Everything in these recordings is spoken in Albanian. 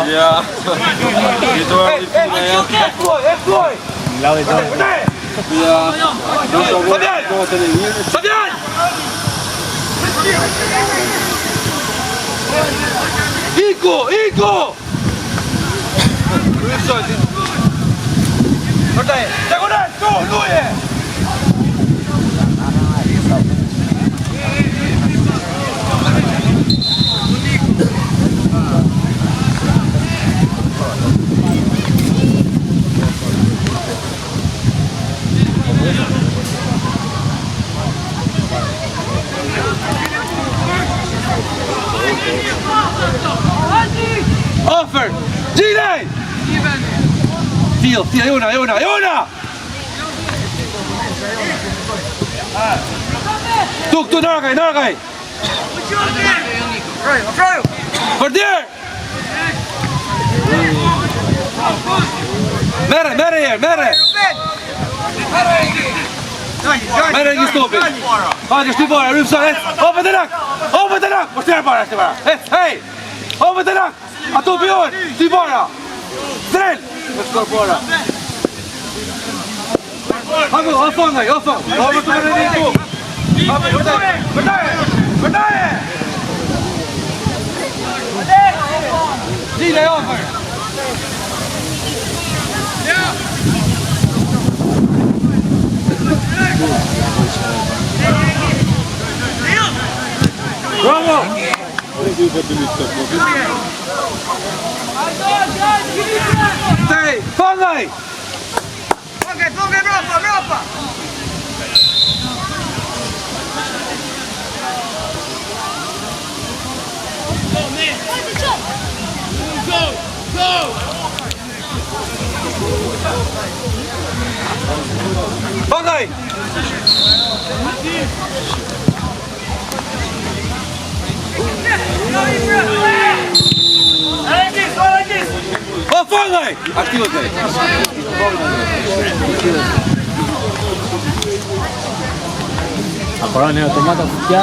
Ja. Igo! Diagonal, go, Luie! Offer! Gile! Tio, Iona! Tu, nargaj! Portier! Mere! Mere një stopin! Hajde, shty bara, rypsa, opet e lak! Po shtyre bara, hej! Opet e lak! Ato bjorë, shty bara! Strel! Me shkor bara! Hajde, afangaj! Hajde, të mërë një tu! Vërdaje! Gile, ofër! Bravo! Stai, fangaj! Fangaj, Rafa! Go! Fangaj! O, fangaj! Aktivët kaj! Ancora ne automata cucchia.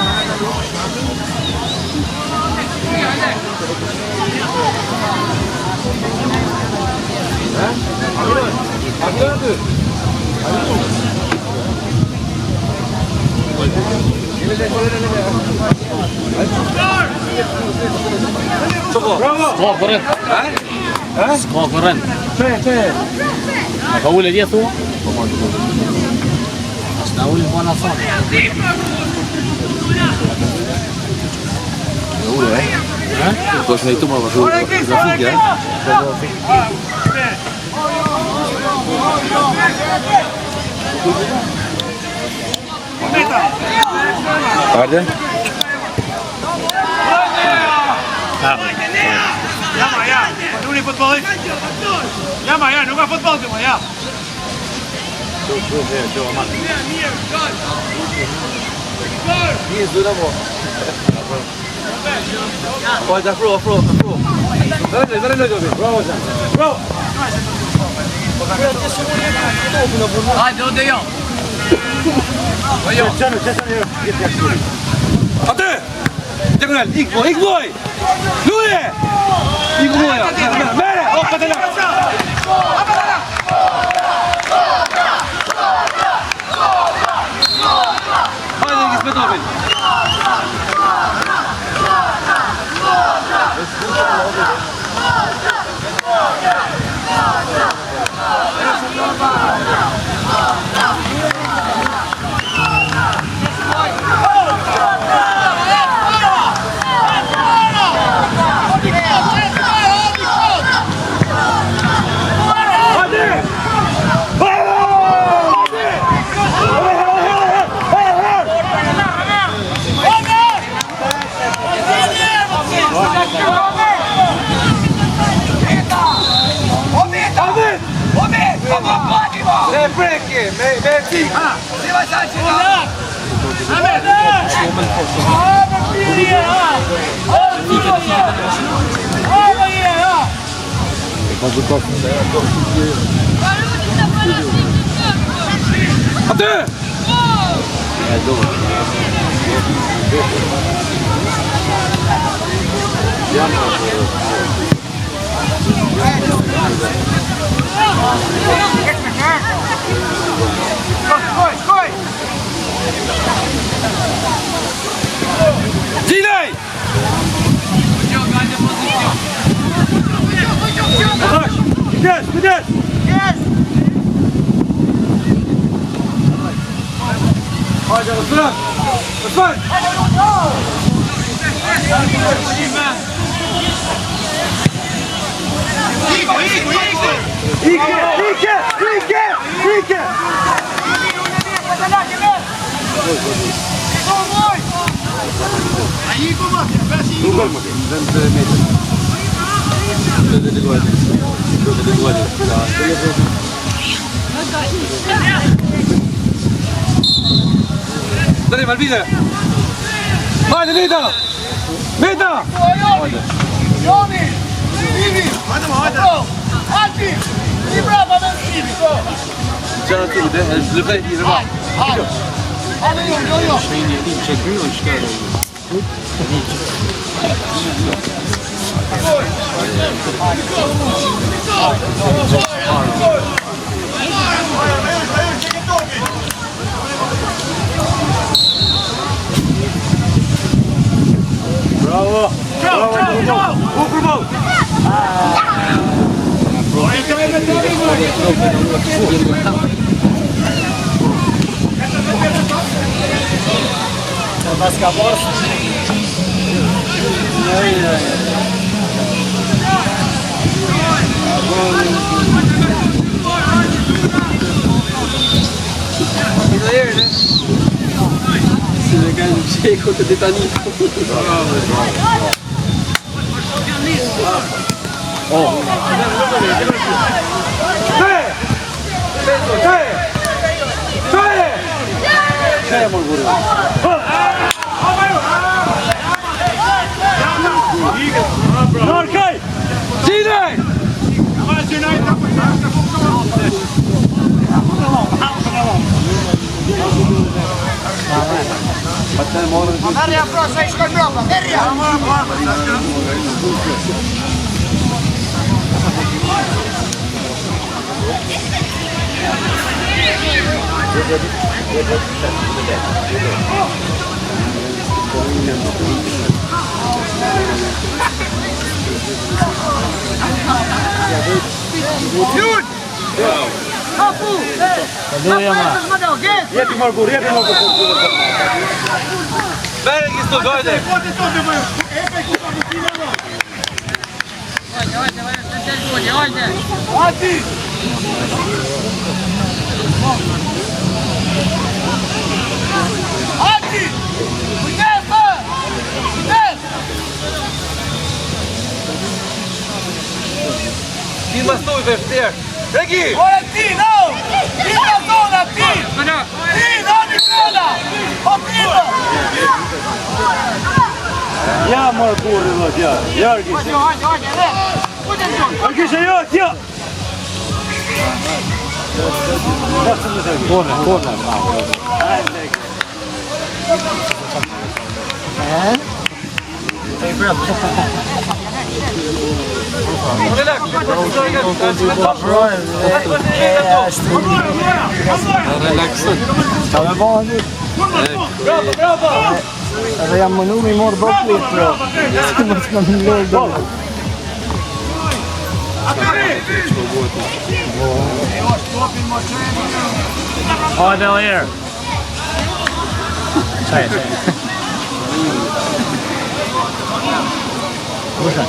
Bravo! Corrent. Corrent. Acabou ele dia tu. Hasta uli buona zona. Kosh me i tu ma vazhdu grafike, Hajde. Ja, doe niet voetbal. Ja, maar ja, nu gaan voetbal doen, maar ja. Hier is de nummer. Pode, afro. Bro! Hajde, ode jo! Atë! Diagonal, Igboj! Luje! Igboja! Mere! Opet e lak! Hajde, Igis me topin! me ti. Atë! Gjilej! Kujdes, kujdes! Hajde, Osman! Osman! Ike! Dani, Malvide! Hajde, Lida! Lida! Joni! Ivi! Alti! I brava del Ivi! Çfarë ti dhe? Është lëvej i rëva. Hajde, jo! Bravo! Bravo! U përball! Contra Titanic. Norkaj! Gjilej! Merja pro, se I shkoj mbrapa, merja! Jun! Kapu! Jepi Margur, jepi Margur. Bere kisto, dojde. Ati! Ati! Kujdes, bă! Kujdes! Ti më stoj ve vërtet. Regi! Ore ti, no! Ti nga zona, ti! Ti, doni zona! O ti, bă! Ja Margur, ja. Jargi. Hajde, ne! Kujdes, John! Jargi, ja. Corner. Bravo! Edhe jam mënu mi morë bërplit, bro. Si më të më lejë do. Oh, Del Air. Çaj. Kusha.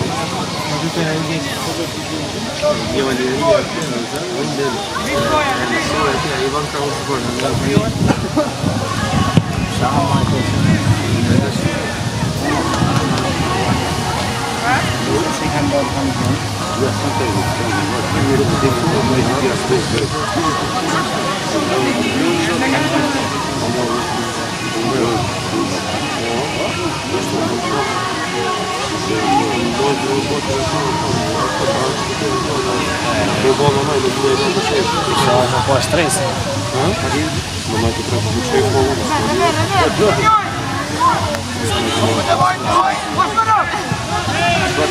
Po stres.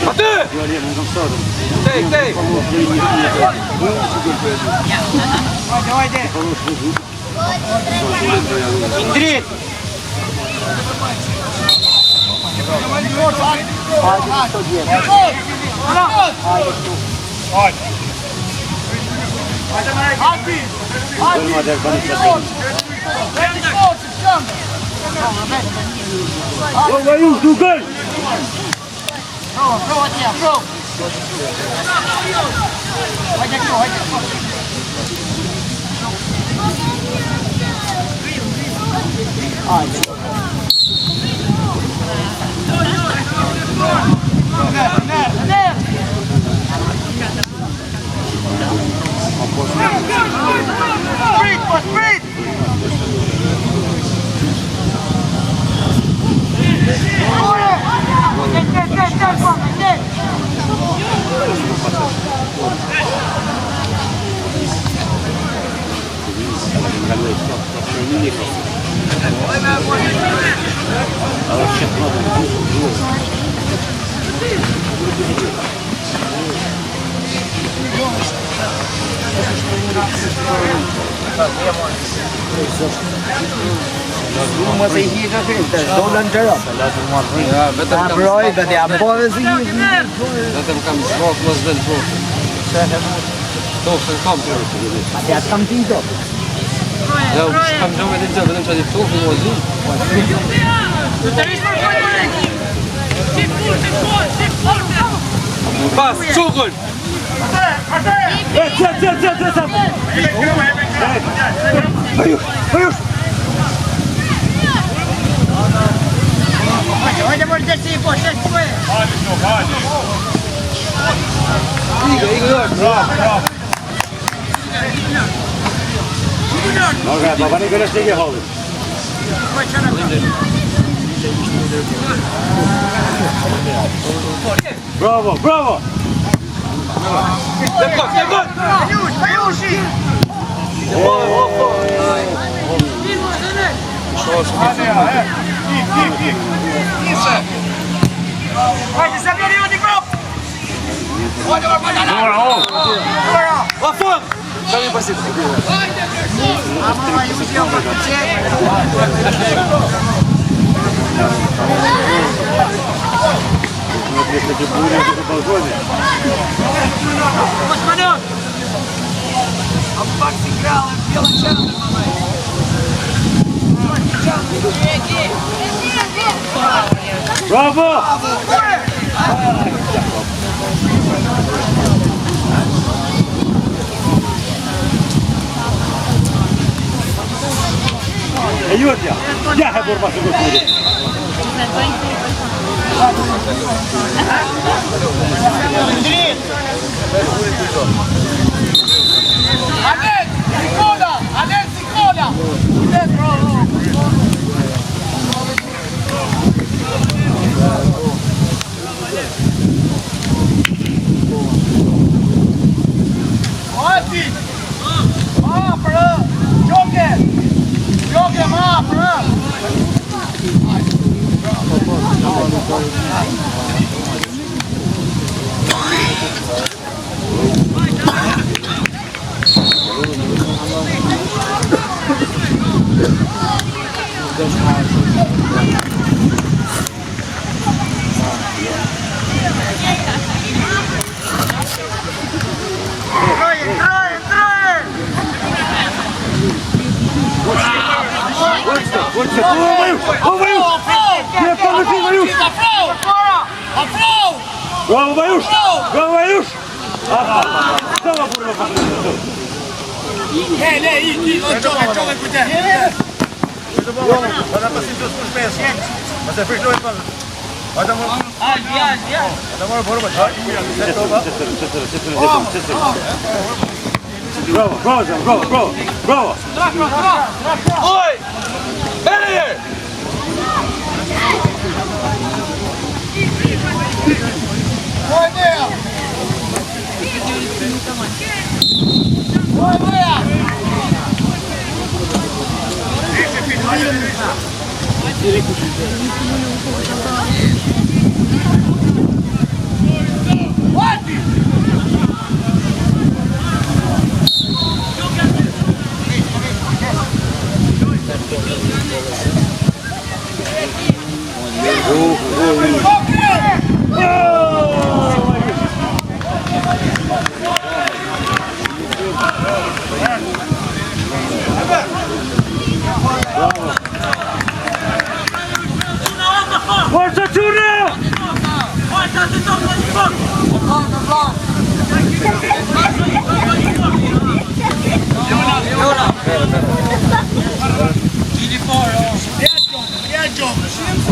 Aty! Tej! Indrit! Prova już, dłużej! Mos e hi ka këtë, dolën të rrë. Vetëm kam Broj, vetë jam po dhe zi. vetëm kam shkok mos vën tokë. Tokë kam për. Atë atë kam tin top. Ja, kam gjome të gjë, vetëm çadi tokë mos vën. Pas, çukun. Bravo, bravo! Tekot! Вафон! Дай мне посидеть. Bravo! Юртя, я борба с тобой. Bravo, Bajush! Bravo, Bajush! Stava pure la faccia. Non gioca qui te. Muito bom, vai dar pra cima dos pés. Mas é fez dois, mano. Bravo, bravo, bravo, bravo, bravo. Oj! Erier! Oj, Dea! Oj, Dea! Guardi! Forza Ciurra!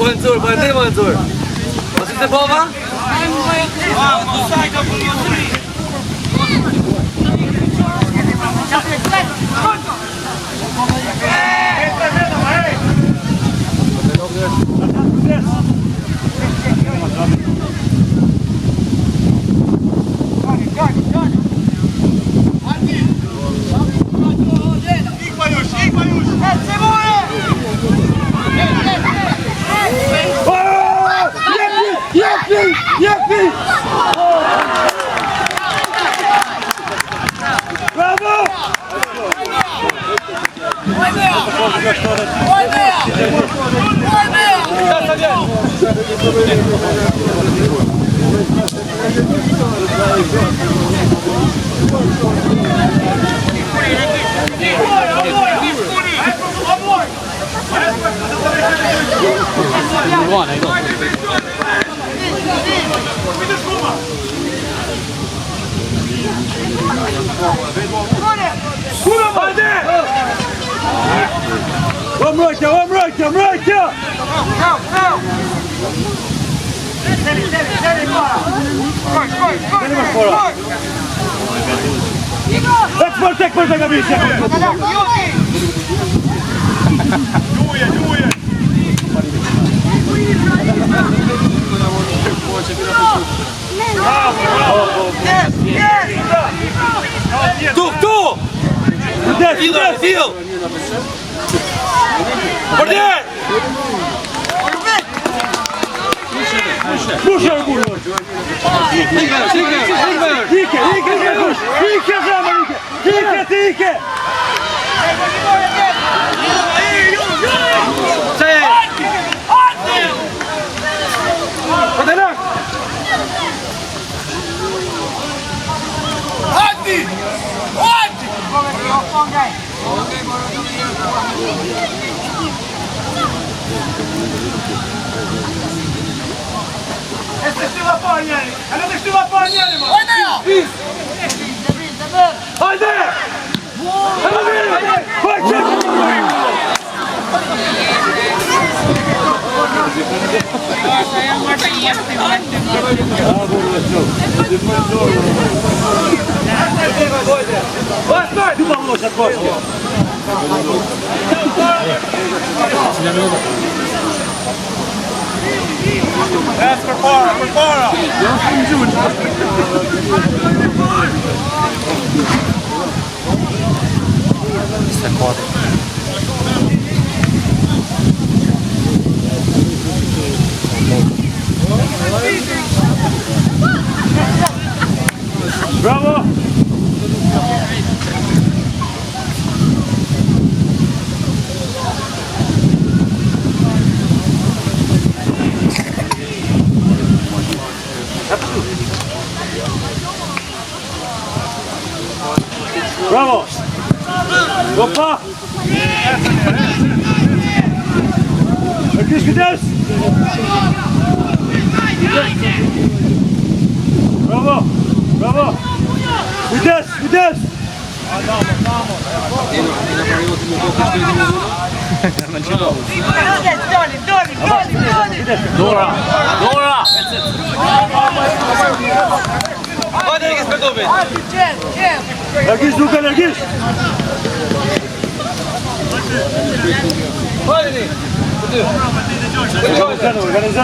Manzur, bandej Manzur. Mos të bova? Jaki! Bravo! Mrojtja! Tek për të gabiqe! Gjuje! Tu! Fil! Portier! Puxa o burro! Fique! Prepara! Bravo! Bravo! Opa! Aqui, Deus! Bravo! Bravo! Vides! Dora! topin. Largish duke, largish. Hajde.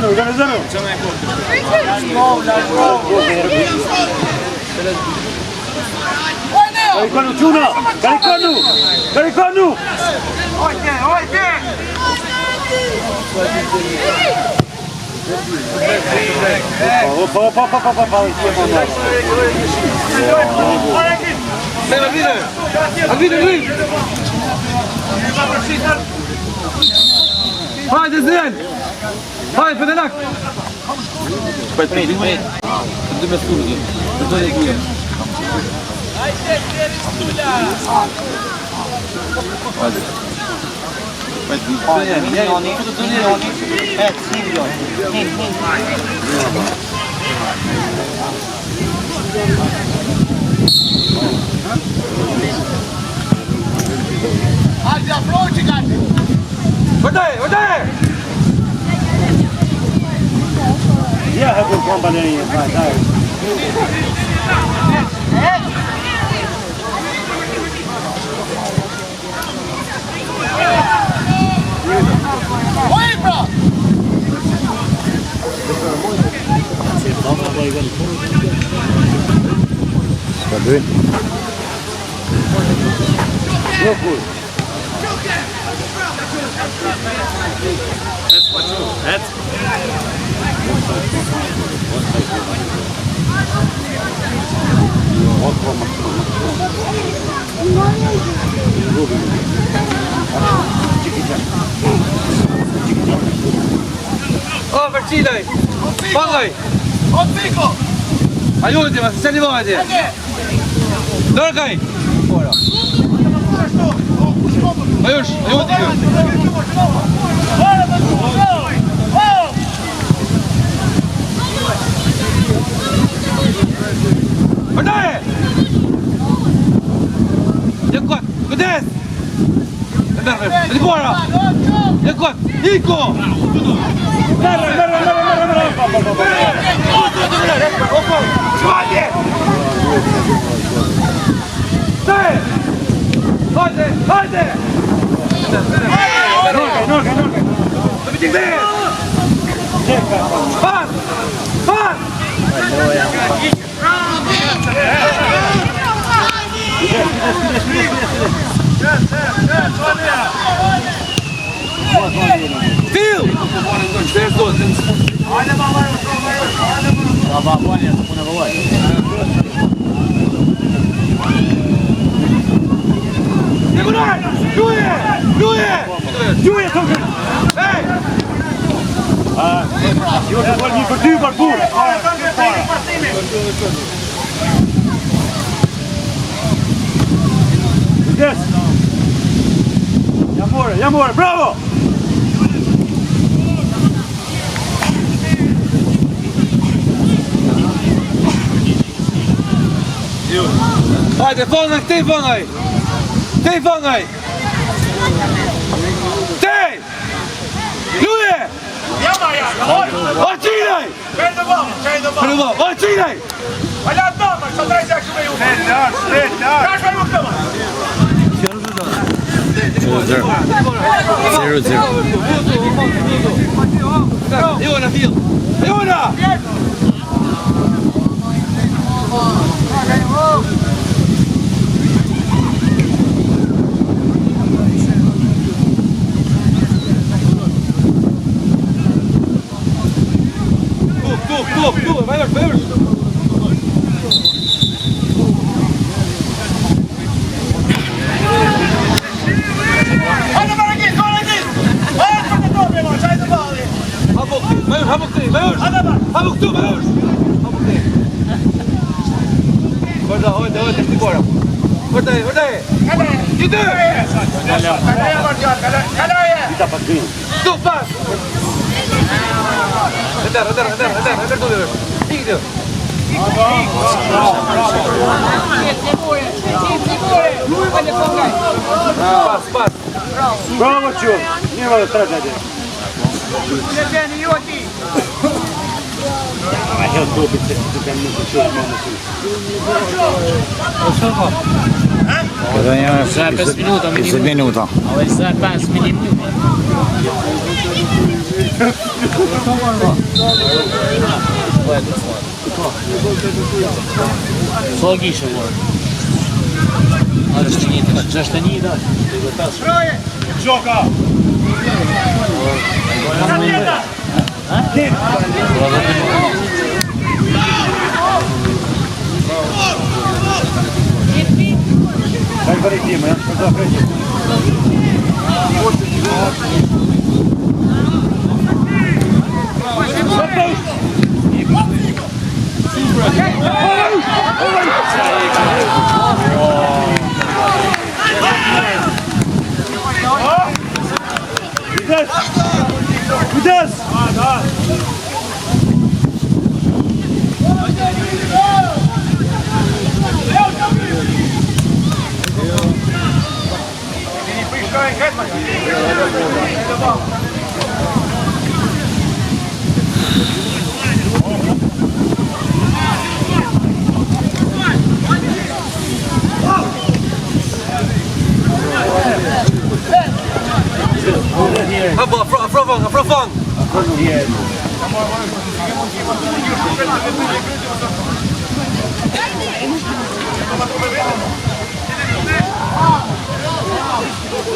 Organizano. Caricano Ciuna! Caricano! Hajde Zren! Hajde Fedenak! Vardaj! Ja heb een compagnie. Ska du in? Oh, Vercilei! Pangaj! Aiuti, ma se li vojte! Dërgaj! Ajush, aiuti ju! Përdaje! Jekot, këdes! Në di bora! Jekot, Iko! Hajde! Pas! Stil! Nikolaj! Ljuje! Hej! Jo të bërë një për ty për burë. Yes. Jam more, bravo! Hajde, fangaj, këtej fangaj! Këtej! Ljuje! Arqinaj! Arqinaj! Jona, Phil! Jona! Tu, vai ver. Habuk tu. Guarda, sti bora. Guarda. Gitti! Tu, pas! Andar tu deve. Gitti! Pas. Bravo, Ciu! Nije malo tražnje. Sa 5 minuta minimum. 20 minuta. Ovo je sa 5 minimum. Sa gishe vore? Gjashtë një da. Gioca! Daj për i time, janë shpërda kreqe. Kujdes! Afrofang!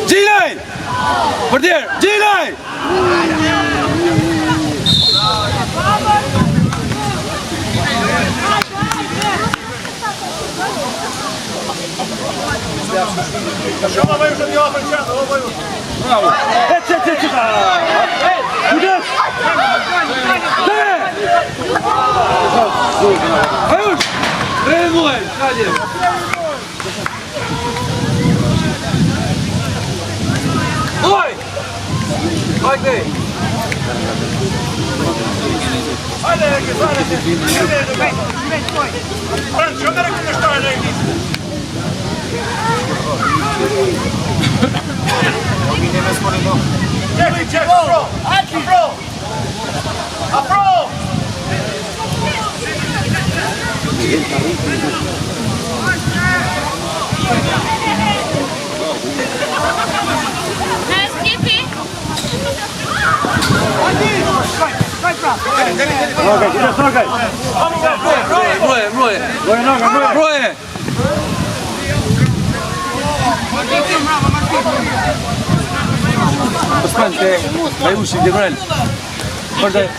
Gjilaj! Përdir! Gjilaj! Shumë më të dia për çfarë? O bëj. Bravo! Kujdes! Ajush! Remuaj! Hajde! Oj! Hajde! Hajde, hajde! Pran, shumë të kështoj lejni. Check, afro! Afro! Afro! Broje! Osman, vai uši, Debrel. Možda, jeli.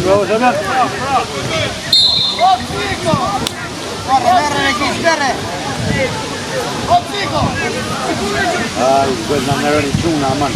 Bravo, Damian. Ai, quella non era nessuna, man.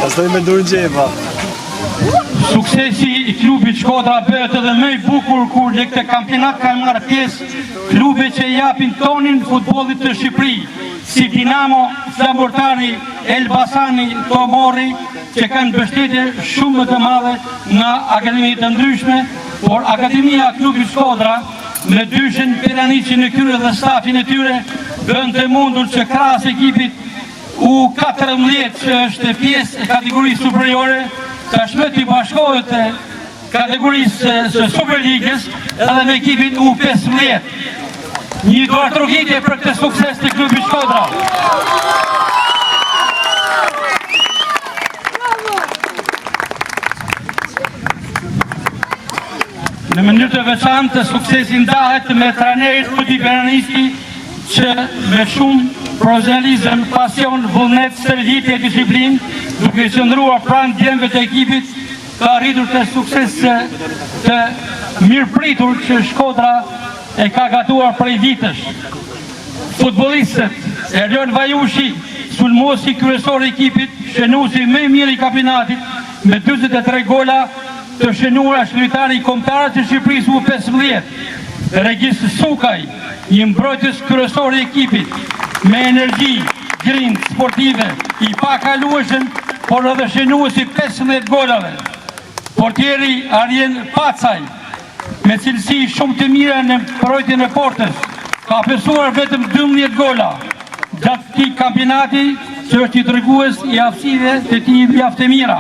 Pastaj me dur gjepa. Suksesi I klubit Shkodra bëhet edhe më I bukur kur në këtë kampionat kanë marrë pjesë klube që japin tonin futbollit të Shqipërisë, si Dinamo, Flamurtari, Elbasani, Tomori, që kanë mbështetje shumë më të madhe nga akademi të ndryshme, por Akademia e klubit Shkodra me dyshin Peranici në krye dhe stafin e tyre bën të mundur që krahas ekipit U14 që është pjesë e kategorisë superiore tashmë të bashkohet e kategorisë së Superligës edhe me ekipin U15. Një duartrokitje për këtë sukses të klubit Shkodra. Në mënyrë të veçantë suksesi ndahet me trajnerin Rudi Peranici që me shumë profesionalizëm, pasion, vullnet, stërvitje e disiplinë, duke qëndruar pranë djemve të ekipit, ka arritur të sukses të mirëpritur që Shkodra e ka gatuar prej vitësh. Futbollistët Erjon Vajushi, sulmosi kryesor I ekipit, shënuesi më I mirë I kampionatit me 43 gola, të shënuar është lojtari I kombëtarëve të Shqipërisë U15. Regis Sukaj, një mbrojtës kryesor I ekipit, me energji, grind, sportive, I pakalueshëm, por edhe shënuesi 15 golave. Portieri Arjen Pacaj, me cilësi shumë të mira në mbrojtjen e portës, ka pësuar vetëm 12 gola. Gjatë këtij kampionati, që është I tregues I aftësive të tij mjaft të mira.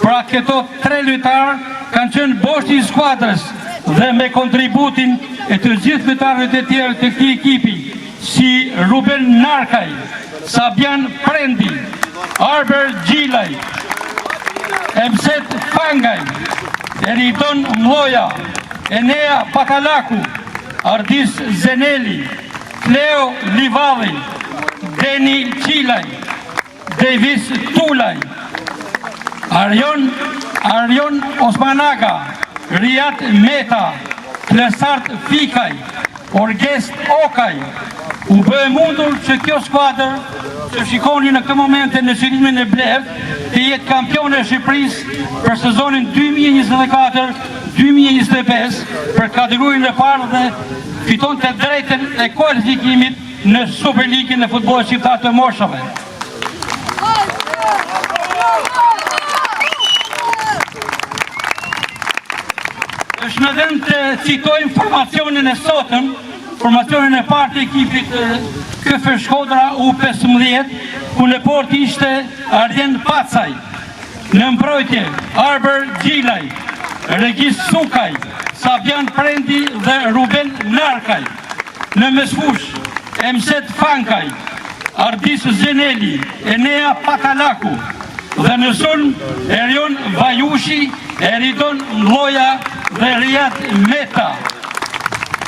Pra këto 3 lojtarë kanë qenë boshti I skuadrës dhe me kontributin e të gjithë lojtarëve të tjerë të këtij ekipi, si Ruben Narkaj, Sabian Prendi, Arber Gjilaj, Emset Fangaj, Eridon Mloja, Enea Patalaku, Ardis Zeneli, Cleo Livalli, Deni Qilaj, Davis Tulaj, Arion Osmanaga, Riat Meta, Klesart Fikaj, Orgest Okaj, u bë mundur që kjo skuadër që shikoni në këtë momente në shirimin e Blev të jetë kampion e Shqipërisë për sezonin 2024-2025 për kategorinë e parë dhe fiton të drejtën e kualifikimit në Superligën e futbollit shqiptar të moshave. Është në vend të citoj informacionin e sotëm, formacionin e parë të ekipit KF Shkodra U15, ku në port ishte Arjen Pacaj, në mbrojtje Arber Gjilaj, Regis Sukaj, Sabian Prendi dhe Ruben Narkaj, në mesfush Emset Fankaj, Ardis Zeneli, Enea Patalaku, dhe në sulm Erjon Vajushi, Eridon Mloja dhe Riat Meta.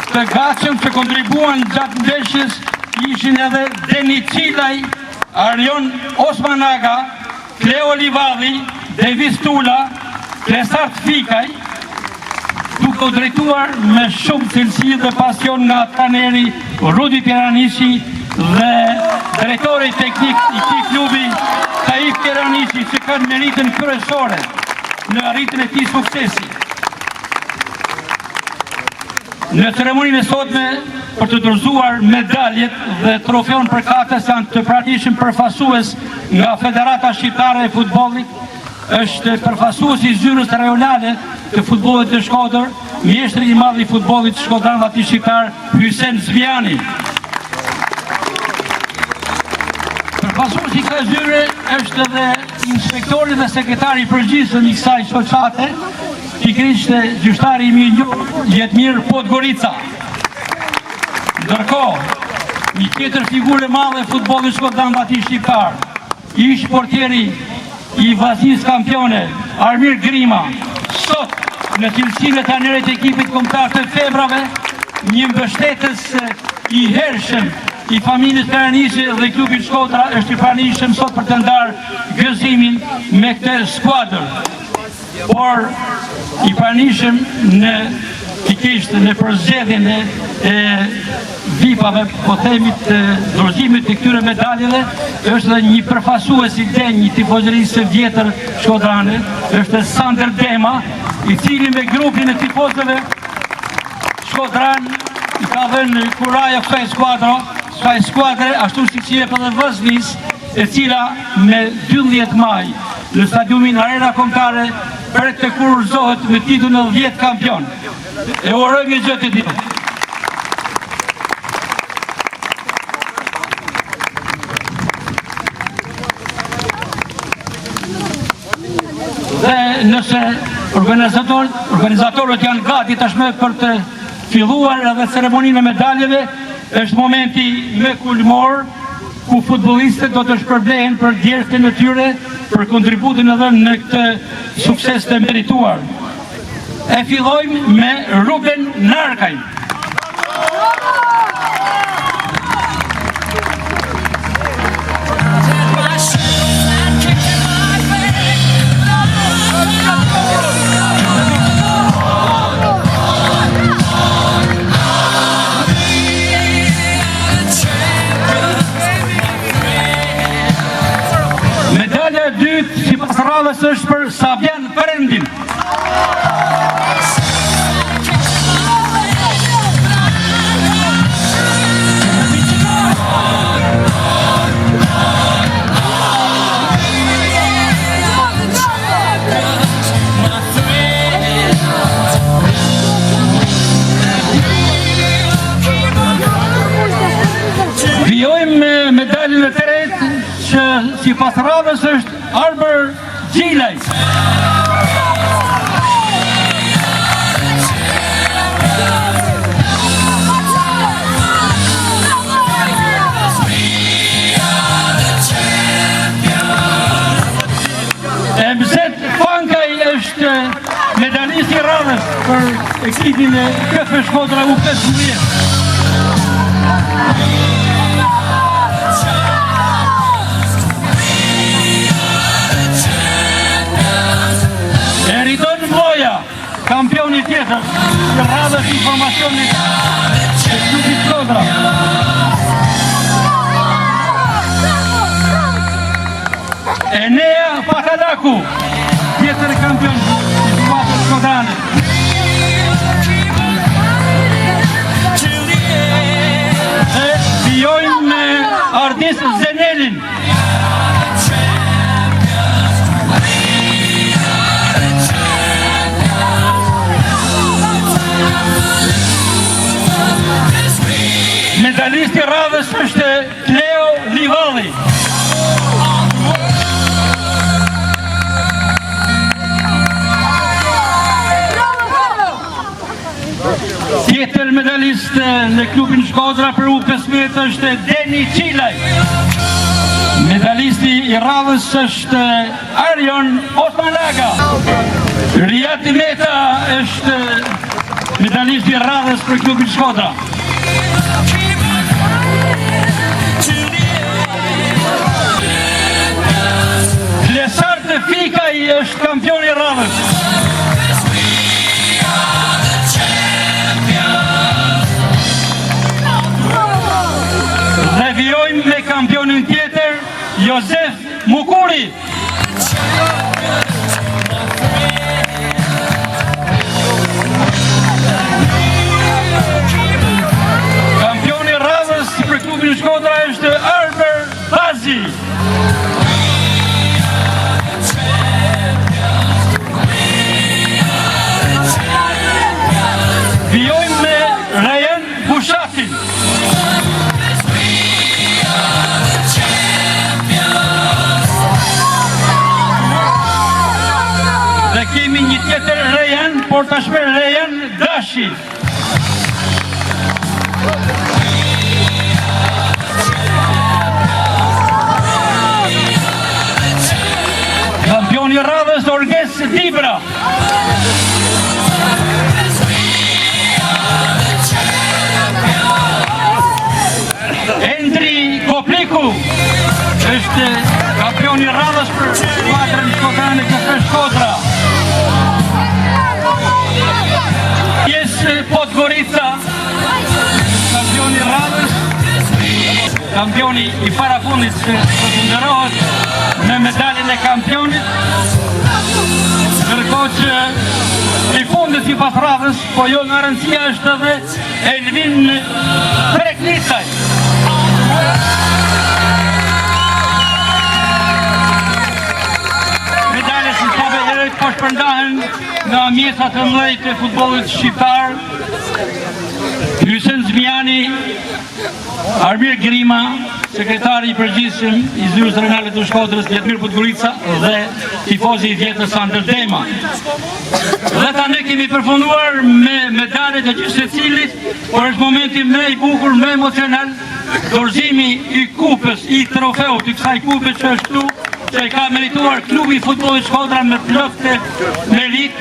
Të gatshëm që kontribuan gjatë ndeshjes ishin edhe Deni Qilaj, Arion Osmanaga, Cleo Livalli, Davis Tula, Klesart Fikaj, duke u drejtuar me shumë cilësi dhe pasion nga trajneri Rudi Peranici dhe drejtori teknik I këtij klubi Taif Peranici, që kanë meritën kryesore në arritjen e këtij suksesi. Në ceremoninë e sotme për të dorëzuar medaljet dhe trofeun përkatës janë të pranishëm përfaqësues nga Federata Shqiptare e Futbollit, është përfaqësuesi I zyrës rajonale të futbollit të Shkodër, mjeshtri I madh I futbollit shkodran dhe shqiptar Hysen Zviani. Përfaqësuesi I kësaj zyre është edhe inspektori dhe sekretari I përgjithshëm I kësaj shoqate, pikërisht gjyqtari I mirë Jetmir Podgorica. Ndërkohë, një tjetër figurë e madhe e futbollit shkodran dhe shqiptar, ish portieri I vazhdimis kampione Armir Grima, sot në cilësinë e trajnerit të ekipit kombëtar të Febrave, një mbështetës I hershëm i familjes Peranishi dhe klubit Shkodra është i pranishëm sot për të ndarë gëzimin me këtë skuadër. Por i pranishëm në pikisht në përzgjedhjen e VIP-ave, po themi të dorëzimit të këtyre medaljeve, është dhe një përfasues i denj i tifozërisë së vjetër shkodrane, është Sander Dema, i cili me grupin e tifozëve Shkodran i ka dhënë kuraja kësaj skuadre, ashtu si që jep edhe Vëzhlis, e cila me 12 maj në stadiumin Arena Kombëtare për të kurorëzohet me titullin e 10 kampion. E urojmë gjë të tillë. Dhe nëse organizatorët janë gati tashmë për të filluar edhe ceremoninë e medaljeve, është momenti më kulmor ku futbollistët do të shpërblehen për djertën e tyre, për kontributin edhe në këtë sukses të merituar. E fillojmë me Ruben Narkaj. Medalja e dytë sipas radhës është për Sabian Perendin. Vijojmë medaljën e tretë që sipas radhës është Arber Gjilaj. Emzet Fankaj është medalist i radhës për ekipin e KF Shkodra U15. Eridon Mloja, kampioni tjetër i radhës informacionit e klubit Shkodra. Enea Patalaku, tjetër kampion i skuadrës shkodrane. Dhe vijojmë me Ardis Zenelin. Medalisti radhës është Leo Livalli. Tjetër medalist në klubin Shkodra për U15 është Deni Qilaj. Medalisti i radhës është Arjon Osmanaga. Riati Meta është medalisti i radhës për klubin Shkodra. Lesart Fikaj është kampion i radhës. Dhe vijojmë me kampionin tjetër, Josef Mukuri. Kampioni i radhës për klubin Shkodra është Arber Bazi. Vijojmë me Rajan Bushatin. Dhe kemi një tjetër Rajan, por tashmë Rajan Dashi. Kampioni i radhës Orges Dibra. kampioni I parafundit që të nderohet me medaljen e kampionit, ndërkohë që I fundit sipas radhës, po jo nga rëndësia është edhe Elvin Preknicaj. Medaljet si sape herët po shpërndahen nga mjesat të mëdhenj të futbollit shqiptar. Hysen Zmiani, Armir Grima, sekretari I përgjithshëm I zyrës renale të Shkodrës, Vjetmir Podgorica dhe tifozi I vjetër Sander Dema. Dhe tani kemi përfunduar me medaljet e gjithë secilit, por është momenti më I bukur, më emocional, dorëzimi I kupës, I trofeut, I kësaj kupe që është këtu, që I ka merituar klubi I futbollit Shkodra me plot merit,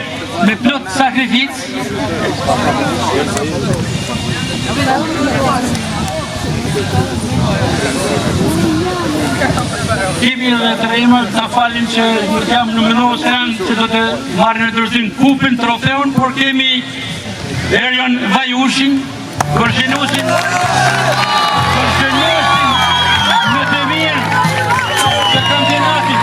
me plot sakrificë. Kemi dhe të emër të falin që jam numërohës që do të marrin në dorëzim kupën, trofeun, por kemi Erjon Vajushin, përgjenusin më të mirë të kampionatit,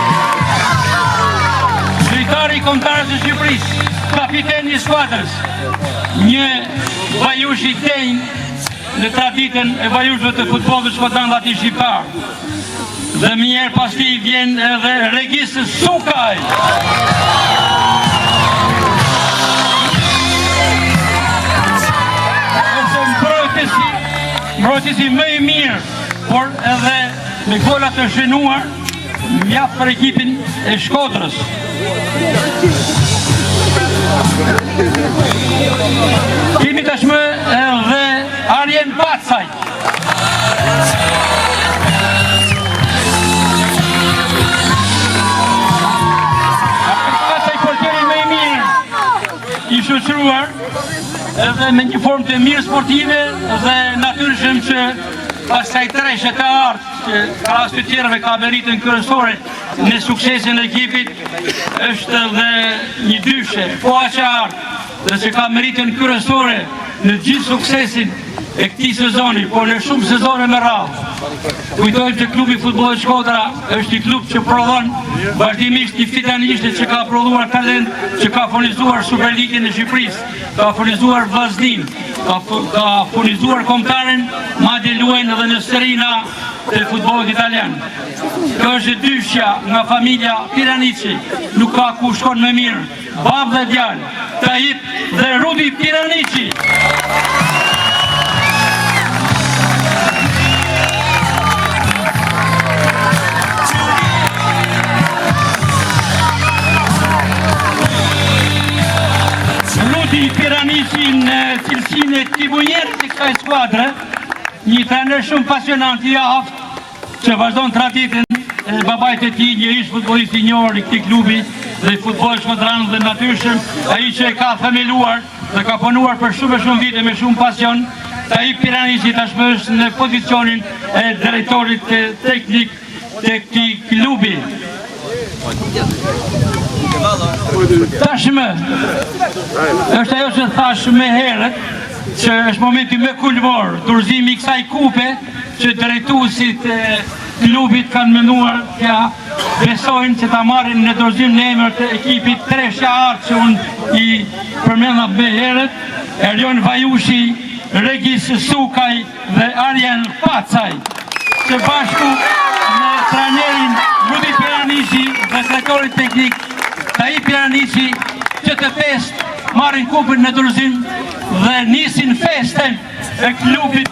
drejtari I kombëtarës së Shqipërisë, kapiteni I skuadrës, një Vajush I denj në traditën e vajushve të futbollit shkodran dhe ati shqiptar. Dhe mjerë pas ti vjen edhe Regis Sukaj. Është mbrojtësi më I mirë, por edhe me gola të shënuar, mjaft për ekipin e Shkodrës. Kemi tashmë edhe Arjen Pacaj. Pacaj portieri më I mirë I shoqëruar edhe me një formë të mirë sportive dhe natyrshëm që pastaj treshet e artë që krahas të tjerëve ka meritën kryesore në suksesin e ekipit është dhe një dyshe, po aq e artë dhe që ka meritën kryesore në gjithë suksesin e këtij sezoni, por në shumë sezone me radhë. Kujtojmë që klubi futbollit Shkodra është I klub që prodhon vazhdimisht I fitanishtë që ka prodhuar talent, që ka furnizuar Superligën e Shqipërisë, ka furnizuar vllaznin, ka furnizuar kombëtaren, madje luajnë edhe në serina të futbollit italian. Kjo është dyshja nga familja Piranici, nuk ka ku shkon më mirë, babë dhe djalë, Tajip dhe Rudi Piranici. Rudi Piranici në cilësinë e tribunjerit të kësaj skuadre, një trener shumë pasionant I aftë, që vazhdon traditën e babait e tij, një ish futbollist I njohur I këtij klubi dhe futbolli shkodran dhe natyrshëm, ai që e ka themeluar dhe ka punuar për shumë vite me shumë pasion. Tajip Piranici tashmë është në pozicionin e drejtorit teknik të këtij klubi. Tashmë është ajo që thash më herët, që është momenti më kulmor, dorëzimi I kësaj kupe që drejtuesit e klubit kanë menduar t'ja besojnë që ta marrin në dorëzim në emër të ekipit treshja artë që unë I përmenda më herët, Erjon Vajushi, Regis Sukaj dhe Arjen Pacaj, që bashku me trajnerin Rudi Piranici dhe sektorit teknik Tajip Piranici që të pestë marrin kupën në dorëzim dhe nisin festen e klubit.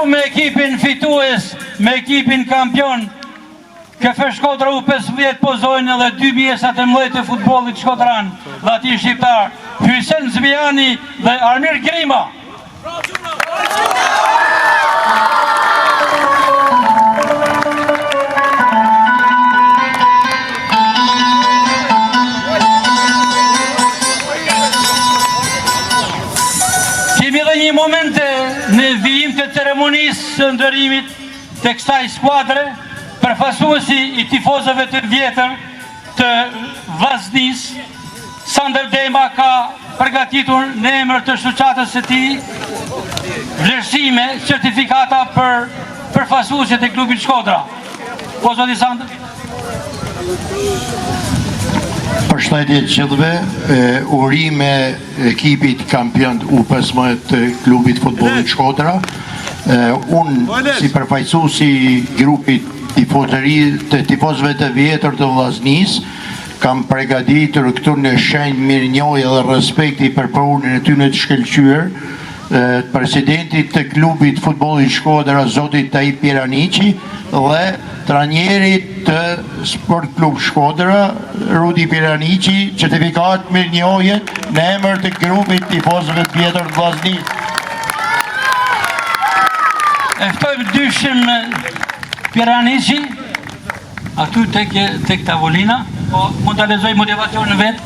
me ekipin fitues, me ekipin kampion. KF Shkodra U15 pozojnë edhe 2017 të futbollit shkodran dhe ati shqiptar, Hysen Zvijani dhe Armir Grima. Kemi dhe një momente në vijim të ceremonisë së ndërimit të kësaj skuadre, përfaqësuesi i tifozëve të vjetër të Vllaznis, Sander Dema ka përgatitur në emër të shoqatës së tij vlerësime, certifikata për përfaqësuesit e klubit Shkodra. Po zoti Sander. Përshëndetje të gjithëve, urime ekipit kampion U15 të klubit futbollit Shkodra. Unë si përfaqësues i grupit të tifozëve të vjetër të Vllaznis, kam përgatitur këtu në shenjë mirënjohje dhe respekti për punën e tyre të shkëlqyer, presidentit të klubit futbollit Shkodra, zotit Taip Piranici, dhe trajnerit të Sport Klub Shkodra, Rudi Piranici, certifikat mirënjohje në emër të grupit tifozëve të vjetër të Vllaznis. E ftojmë dyshim Piranici, aty tek tavolina, po mund të lexoj motivacionin vetë.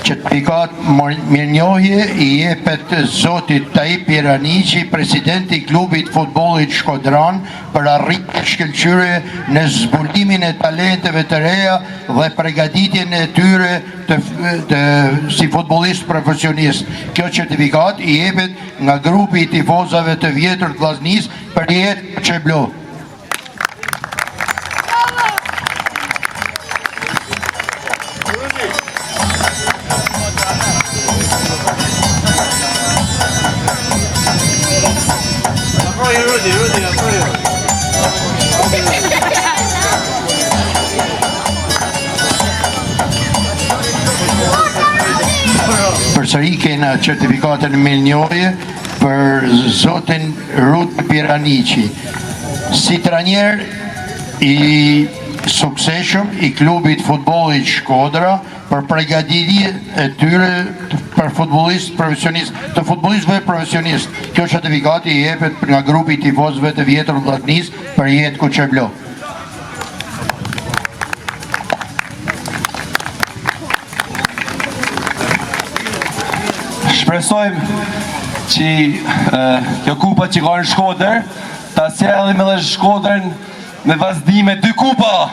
Certifikat mirënjohje i jepet zotit Taip Piranici, presidenti i klubit futbollit Shkodran, për arritje shkëlqyere në zbulimin e talenteve të reja dhe përgatitjen e tyre si futbollist profesionist. Kjo certifikat i jepet nga grupi i tifozave të vjetër të Vllaznis për jetë Çeblo. Përsëri kena certifikatën mirënjohje për zotin Rudi Piranici, si trajner i suksesshëm i klubit futbollit Shkodra, për përgatitjen e tyre për futbollistëve profesionist. Kjo certifikat i jepet nga grupi i tifozëve të vjetër të Vllaznis për jetë ku Çeblo. Shpresojmë që kjo kupa që ka në Shkodër ta sjellim edhe Shkodrën me vazhdime 2 kupa.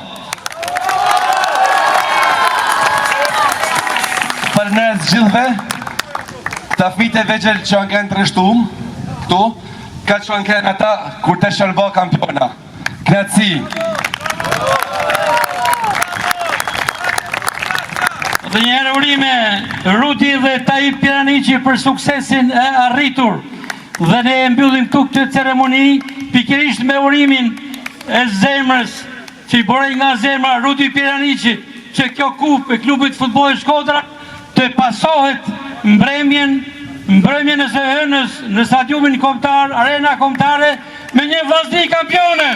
Për nërës gjithve, ta fmit e vegjel që anë kënë të rështum, këtu, ka që anë kënë ata kur të shërba kampiona. Knatësi! Dhe njëherë urime Rudi dhe Taip Piranici për suksesin e arritur, dhe ne e mbyllim këtu këtë ceremoni pikërisht me urimin e zemrës që i borej nga zemra Rudi Piranici, që kjo kupë e klubit futbollit Shkodra të pasohet mbrëmjen e së hënës në stadiumin kombëtar, arena kombëtare, me një Vllazni kampione.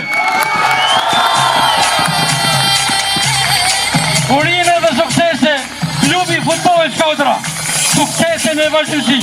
Urime dhe suksese klubi futbollit Shkodra. Suksese me vazhdimsi.